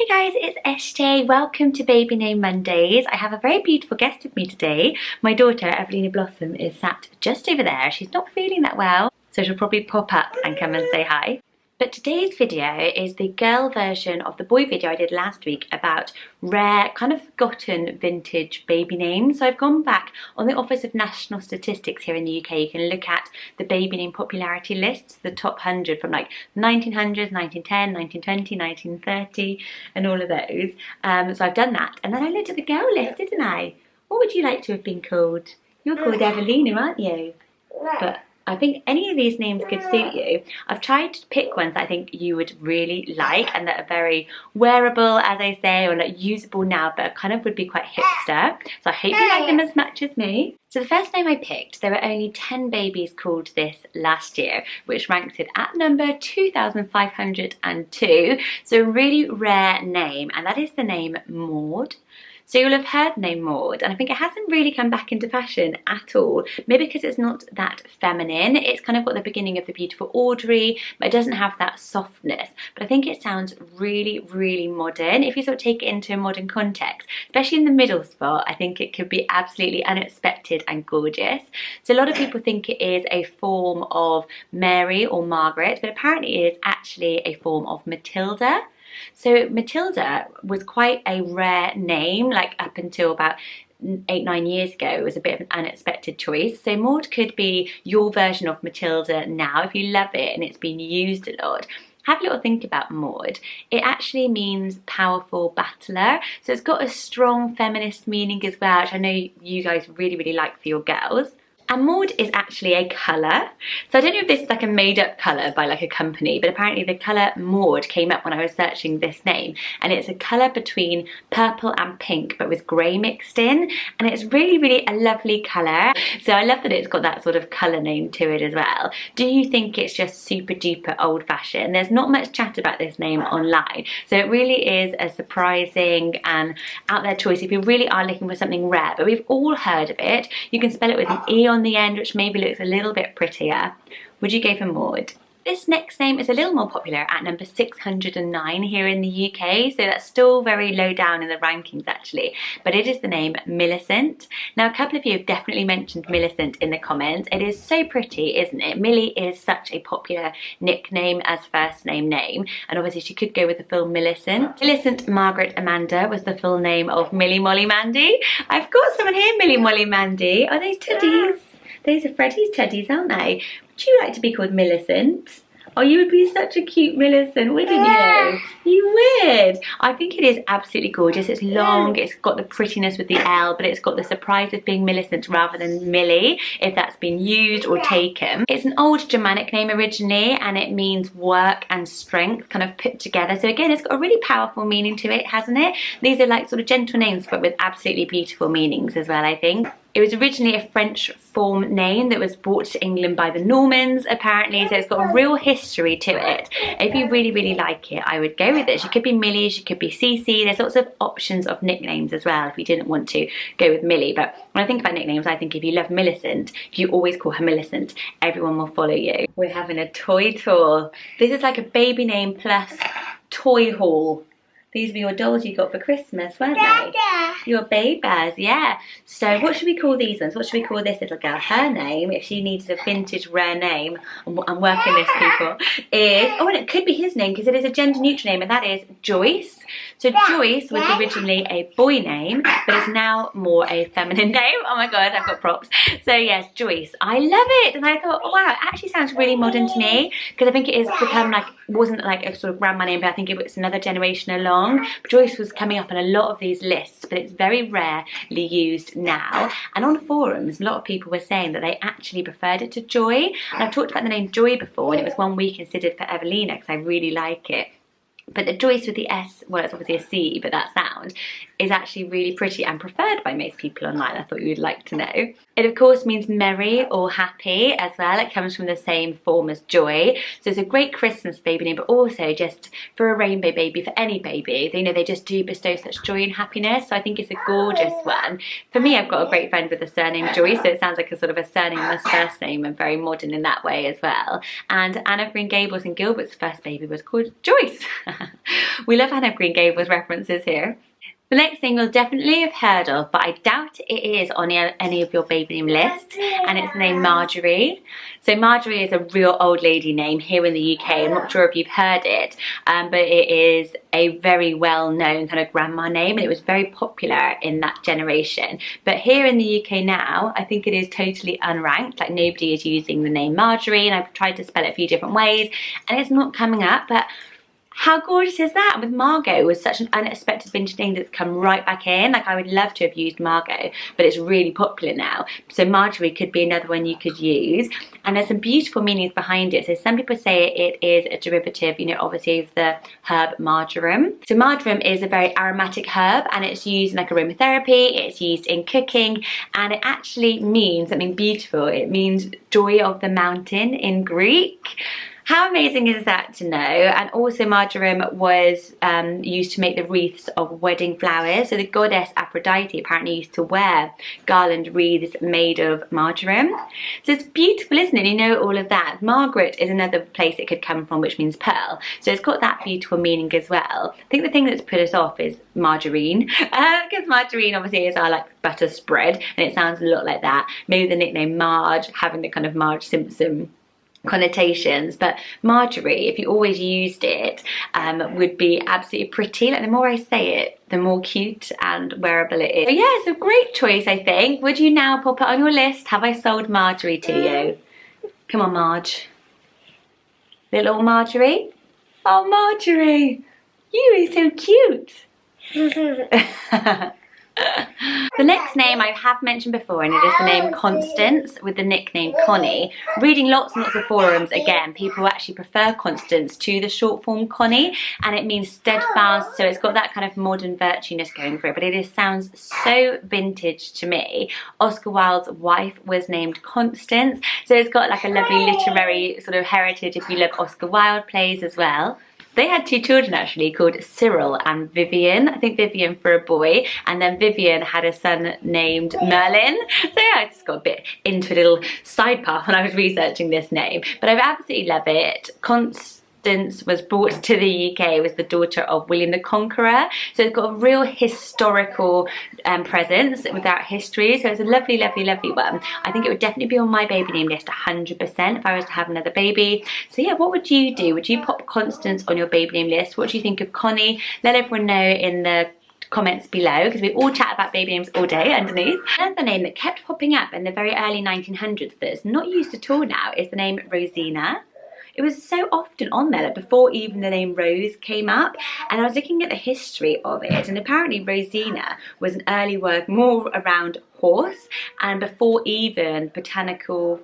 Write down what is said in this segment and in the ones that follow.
Hey guys, it's SJ. Welcome to Baby Name Mondays. I have a very beautiful guest with me today. My daughter, Evelina Blossom, is sat just over there. She's not feeling that well, so she'll probably pop up and come and say hi. But today's video is the girl version of the boy video I did last week about rare, kind of forgotten vintage baby names. So I've gone back on the Office of National Statistics here in the UK. You can look at the baby name popularity lists, the top 100 from like 1900s, 1910, 1920, 1930 and all of those. So I've done that. And then I looked at the girl list, didn't I? What would you like to have been called? You're called Evelina, aren't you? But I think any of these names could suit you. I've tried to pick ones that I think you would really like and that are very wearable, as I say, or like usable now, but kind of would be quite hipster. So I hope you like them as much as me. So the first name I picked, there were only 10 babies called this last year, which ranks it at number 2,502. So a really rare name, and that is the name Maud. So you'll have heard the name Maud, and I think it hasn't really come back into fashion at all. Maybe because it's not that feminine. It's kind of got the beginning of the beautiful Audrey, but it doesn't have that softness. But I think it sounds really, really modern. If you sort of take it into a modern context, especially in the middle spot, I think it could be absolutely unexpected and gorgeous. So a lot of people think it is a form of Mary or Margaret, but apparently it is actually a form of Matilda. So Matilda was quite a rare name, like up until about 8-9 years ago. It was a bit of an unexpected choice. So Maud could be your version of Matilda now if you love it and it's been used a lot. Have a little think about Maud. It actually means powerful battler. So it's got a strong feminist meaning as well, which I know you guys really, really like for your girls. And Maud is actually a colour. So I don't know if this is like a made up colour by like a company, but apparently the colour Maud came up when I was searching this name. And it's a colour between purple and pink, but with grey mixed in. And it's really, really a lovely colour. So I love that it's got that sort of colour name to it as well. Do you think it's just super duper old fashioned? There's not much chat about this name online. So it really is a surprising and out there choice if you really are looking for something rare. But we've all heard of it. You can spell it with an E on the end, which maybe looks a little bit prettier. Would you go for Maud? This next name is a little more popular at number 609 here in the UK, so that's still very low down in the rankings actually, but it is the name Millicent. Now a couple of you have definitely mentioned Millicent in the comments. It is so pretty, isn't it? Millie is such a popular nickname as first name, and obviously she could go with the full Millicent. Millicent Margaret Amanda was the full name of Millie Molly Mandy. I've got someone here, Millie Molly Mandy. Are those teddies? Those are Freddie's teddies, aren't they? Would you like to be called Millicent? Oh, you would be such a cute Millicent, wouldn't you? You would. I think it is absolutely gorgeous. It's long, it's got the prettiness with the L, but it's got the surprise of being Millicent rather than Millie, if that's been used or taken. It's an old Germanic name originally, and it means work and strength kind of put together. So again, it's got a really powerful meaning to it, hasn't it? These are like sort of gentle names, but with absolutely beautiful meanings as well, I think. It was originally a French form name that was brought to England by the Normans, apparently, so it's got a real history to it. If you really, really like it, I would go with it. She could be Millie, she could be Cece. There's lots of options of nicknames as well if you didn't want to go with Millie. But when I think about nicknames, I think if you love Millicent, if you always call her Millicent, everyone will follow you. We're having a toy tour. This is like a baby name plus toy haul. These were your dolls you got for Christmas, weren't they? Your babies, yeah. So what should we call these ones? What should we call this little girl? Her name, if she needed a vintage rare name, I'm working this people, is, oh, and it could be his name because it is a gender neutral name, and that is Joyce. So Joyce was originally a boy name, but is now more a feminine name. Oh my God, I've got props. So yes, Joyce. I love it. And I thought, oh, wow, it actually sounds really modern to me because I think it has become like, wasn't like a sort of grandma name, but I think it was another generation along. Joyce was coming up on a lot of these lists, but it's very rarely used now. And on forums, a lot of people were saying that they actually preferred it to Joy. And I've talked about the name Joy before, and it was one we considered for Evelina because I really like it. But the Joyce with the S, well, it's obviously a C, but that sound is actually really pretty and preferred by most people online. I thought you would like to know. It of course means merry or happy as well. It comes from the same form as joy. So it's a great Christmas baby name, but also just for a rainbow baby, for any baby. You know, they just do bestow such joy and happiness. So I think it's a gorgeous one. For me, I've got a great friend with the surname Joy, so it sounds like a sort of a surname as first name and very modern in that way as well. And Anne of Green Gables and Gilbert's first baby was called Joyce. We love Anne of Green Gables references here. The next thing you'll definitely have heard of, but I doubt it is on any of your baby name lists, and it's the name Marjorie. So Marjorie is a real old lady name here in the UK. I'm not sure if you've heard it, but it is a very well-known kind of grandma name, and it was very popular in that generation. But here in the UK now, I think it is totally unranked, like nobody is using the name Marjorie, and I've tried to spell it a few different ways, and it's not coming up, but how gorgeous is that? With Margot, it was such an unexpected vintage name that's come right back in. Like, I would love to have used Margot, but it's really popular now. So Marjorie could be another one you could use. And there's some beautiful meanings behind it. So some people say it is a derivative, you know, obviously of the herb marjoram. So marjoram is a very aromatic herb, and it's used in like aromatherapy, it's used in cooking, and it actually means something beautiful. It means joy of the mountain in Greek. How amazing is that to know? And also marjoram was used to make the wreaths of wedding flowers. So the goddess Aphrodite apparently used to wear garland wreaths made of marjoram. So it's beautiful, isn't it? You know all of that. Margaret is another place it could come from, which means pearl. So it's got that beautiful meaning as well. I think the thing that's put us off is margarine, because margarine obviously is our like butter spread, and it sounds a lot like that. Maybe the nickname Marge having the kind of Marge Simpson connotations, but Marjorie, if you always used it, would be absolutely pretty. Like, the more I say it, the more cute and wearable it is. So yeah, it's a great choice, I think. Would you now pop it on your list? Have I sold Marjorie to you? Come on, Marge. Little Marjorie. Oh, Marjorie, you are so cute. The next name I have mentioned before, and it is the name Constance with the nickname Connie. Reading lots and lots of forums, again, people actually prefer Constance to the short form Connie, and it means steadfast, so it's got that kind of modern virtueness going for it, but it sounds so vintage to me. Oscar Wilde's wife was named Constance, so it's got like a lovely literary sort of heritage if you love Oscar Wilde plays as well. They had two children actually called Cyril and Vivian. I think Vivian for a boy, and then Vivian had a son named Merlin. So yeah, I just got a bit into a little side path when I was researching this name. But I absolutely love it. Constance was brought to the UK, was the daughter of William the Conqueror. So it's got a real historical presence without history. So it's a lovely, lovely, lovely one. I think it would definitely be on my baby name list 100% if I was to have another baby. So yeah, what would you do? Would you pop Constance on your baby name list? What do you think of Connie? Let everyone know in the comments below, because we all chat about baby names all day underneath. Another name that kept popping up in the very early 1900s that's not used at all now is the name Rosina. It was so often on there, like before even the name Rose came up, and I was looking at the history of it, and apparently Rosina was an early word more around horse, and before even botanical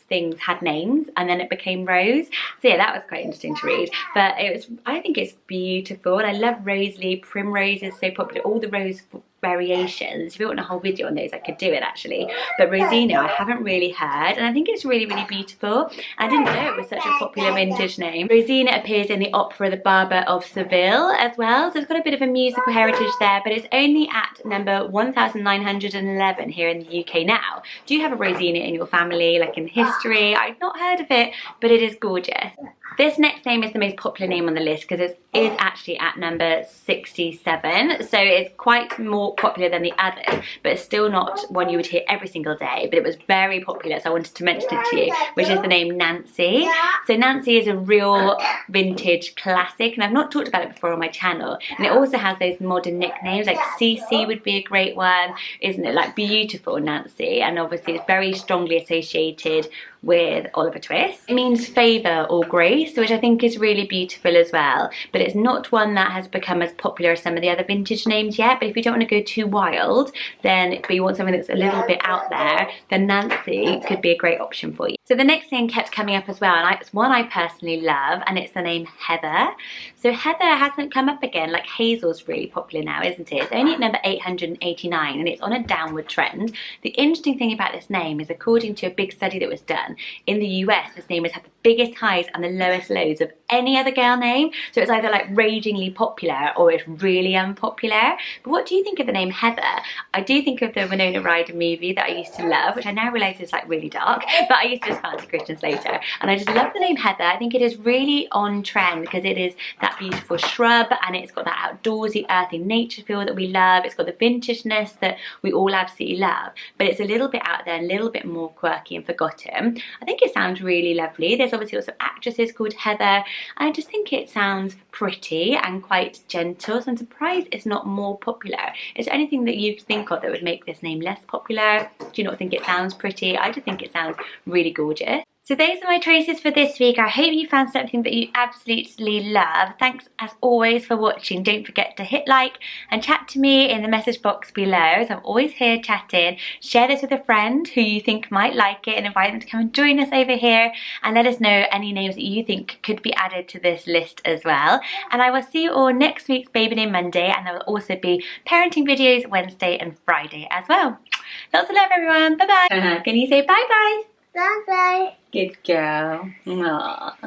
things had names, and then it became Rose. So yeah, that was quite interesting to read, but it was, I think it's beautiful, and I love Rosely. Primrose is so popular, all the rose variations. If you want a whole video on those, I could do it actually, but Rosina I haven't really heard, and I think it's really, really beautiful. I didn't know it was such a popular vintage name. Rosina appears in the opera The Barber of Seville as well, so it's got a bit of a musical heritage there, but it's only at number 1911 here in the UK now. Do you have a Rosina in your family, like in history? I've not heard of it, but it is gorgeous. This next name is the most popular name on the list because it is actually at number 67, so it's quite more popular than the others, but it's still not one you would hear every single day, but it was very popular, so I wanted to mention it to you, which is the name Nancy. So Nancy is a real vintage classic, and I've not talked about it before on my channel, and it also has those modern nicknames, like Cece would be a great one, isn't it? Like beautiful Nancy, and obviously it's very strongly associated with Oliver Twist. It means favour or grace, which I think is really beautiful as well, but it's not one that has become as popular as some of the other vintage names yet. But if you don't want to go too wild, then but you want something that's a little bit out there, then Nancy could be a great option for you. So So the next name kept coming up as well, and it's one I personally love, and it's the name Heather. So Heather hasn't come up again. Like Hazel's really popular now, isn't it? It's only at number 889, and it's on a downward trend. The interesting thing about this name is, according to a big study that was done in the US, this name has had the biggest highs and the lowest lows of any other girl name. So it's either like ragingly popular or it's really unpopular. But what do you think of the name Heather? I do think of the Winona Ryder movie that I used to love, which I now realise is like really dark, but I used to just fancy Christian Slater, and I just love the name Heather. I think it is really on trend because it is that beautiful shrub, and it's got that outdoorsy, earthy nature feel that we love. It's got the vintageness that we all absolutely love, but it's a little bit out there, a little bit more quirky and forgotten. I think it sounds really lovely. There's obviously lots of actresses called Heather, and I just think it sounds pretty and quite gentle, so I'm surprised it's not more popular. Is there anything that you think of that would make this name less popular? Do you not think it sounds pretty? I just think it sounds really gorgeous. So those are my choices for this week. I hope you found something that you absolutely love. Thanks as always for watching. Don't forget to hit like and chat to me in the message box below. So I'm always here chatting. Share this with a friend who you think might like it and invite them to come and join us over here, and let us know any names that you think could be added to this list as well. And I will see you all next week's Baby Name Monday, and there will also be parenting videos Wednesday and Friday as well. Lots of love everyone. Bye bye. Can you say bye bye? Bye bye. Good girl. Aww.